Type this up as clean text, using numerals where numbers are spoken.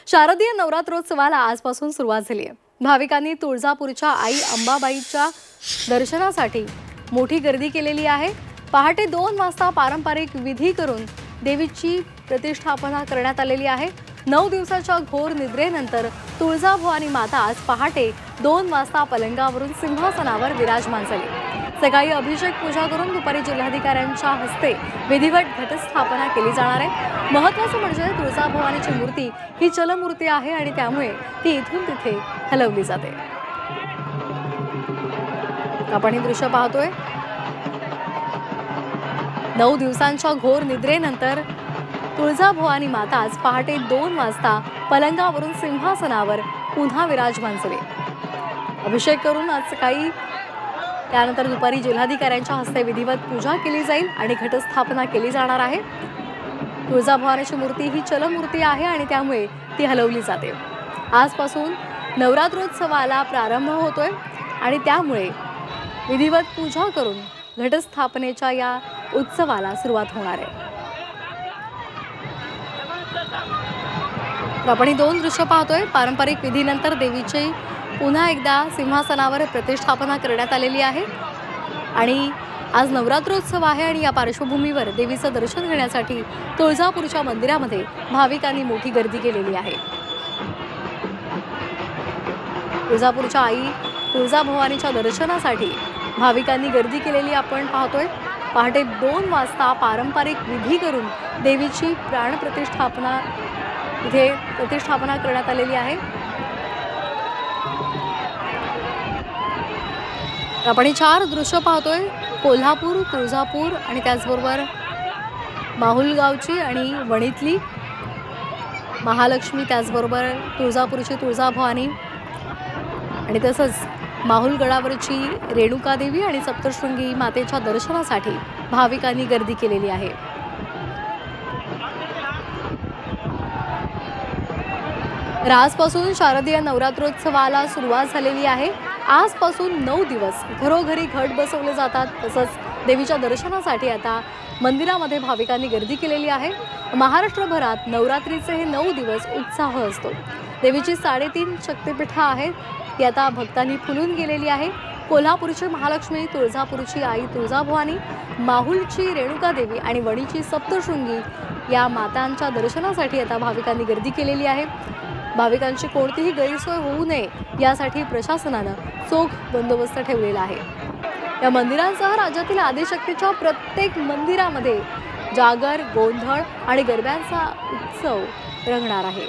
शारदीय नवरात्रोत्सवाला आजपासून सुरुवात झाली आहे। भाविकांनी तुळजापूरच्या आई अंबाबाईच्या दर्शनासाठी मोठी गर्दी केलेली आहे। पहाटे 2 वाजता पारंपरिक विधी करून देवीची प्रतिष्ठापना करण्यात आलेली आहे। 9 दिवसाच्या घोर निद्रेनंतर तुळजाभवानी माता आज पहाटे 2 वाजता पलंगावरून सिंहासनावर विराजमान झाली। सकाळी अभिषेक पूजा करून दुपारी जिल्हाधिकाऱ्यांच्या हस्ते विधिवत घटस्थापना केली जाणार आहे। महत्त्वाचं म्हणजे तुळजाभवानीची मूर्ती ही चलमूर्ती आहे आणि त्यामुळे ती इथून तिथे हलवली जाते। आपण हे दृश्य पाहतोय। 9 दिवसांच्या घोर निद्रेनंतर तुळजाभवानी माता आज पहाटे 2 वाजता पलंगावरून सिंहासनावर पुन्हा विराजमान झाली। अभिषेक करून आज सकाळी त्यानंतर दुपारी जिल्हाधिकाऱ्यांच्या हस्ते विधिवत पूजा केली जाईल आणि घटस्थापना केली जाणार आहे। तुळजाभवानीची मूर्ती ही चलमूर्ती आहे आणि त्यामुळे ती हलवली जाते। आजपासून नवरात्रोत्सवाला प्रारंभ होतोय आणि त्यामुळे विधिवत पूजा करून घटस्थापनेच्या या उत्सवाला सुरुवात होणार आहे। आपण ही 2 दृश्य पाहतोय। पारंपरिक विधीनंतर देवीची पुन्हा एकदा सिंहासनावर प्रतिष्ठापना करण्यात आलेली आहे आणि आज नवरात्रोत्सव आहे आणि या पार्श्वभूमीवर देवीचं दर्शन घेण्यासाठी तुळजापूरच्या मंदिरामध्ये भाविकांनी मोठी गर्दी केलेली आहे। तुळजापूरच्या आई तुळजाभवानीच्या दर्शनासाठी भाविकांनी गर्दी केलेली आपण पाहतोय। पहाटे 2 वाजता पारंपरिक विधी करून देवीची प्राणप्रतिष्ठापना इथे प्रतिष्ठापना करण्यात आलेली आहे। आपण 4 दृश्य पाहतोय। कोल्हापूर, तुळजापूर आणि त्याचबरोबर माहुलगावची आणि वणीतली महालक्ष्मी, त्याचबरोबर तुळजापूरची तुळजाभवानी आणि तसंच माहुलगडावरची रेणुका देवी आणि सप्तशृंगी मातेच्या दर्शनासाठी भाविकांनी गर्दी केलेली आहे। आजपासून शारदीय नवरात्रोत्सवाला सुरुवात झालेली आहे। आजपासून 9 दिवस घरोघरी घट बसवले जातात। तसंच देवीच्या दर्शनासाठी आता मंदिरामध्ये भाविकांनी गर्दी केलेली आहे। महाराष्ट्रभरात नवरात्रीचे हे 9 दिवस उत्साह असतो। देवीची 3.5 शक्तिपीठं आहेत, ती आता भक्तांनी फुलून गेलेली आहे। कोल्हापूरची महालक्ष्मी, तुळजापूरची आई तुळजाभवानी, माहुलची रेणुका देवी आणि वणीची सप्तशृंगी या मातांच्या दर्शनासाठी आता भाविकांनी गर्दी केलेली आहे। भाविकांची कोणतीही गैरसोय होऊ नये यासाठी प्रशासनानं चोख बंदोबस्त ठेवलेला आहे। या मंदिरांसह राज्यातील आदिशक्तीच्या प्रत्येक मंदिरामध्ये जागर, गोंधळ आणि गरब्यांचा उत्सव रंगणार आहे।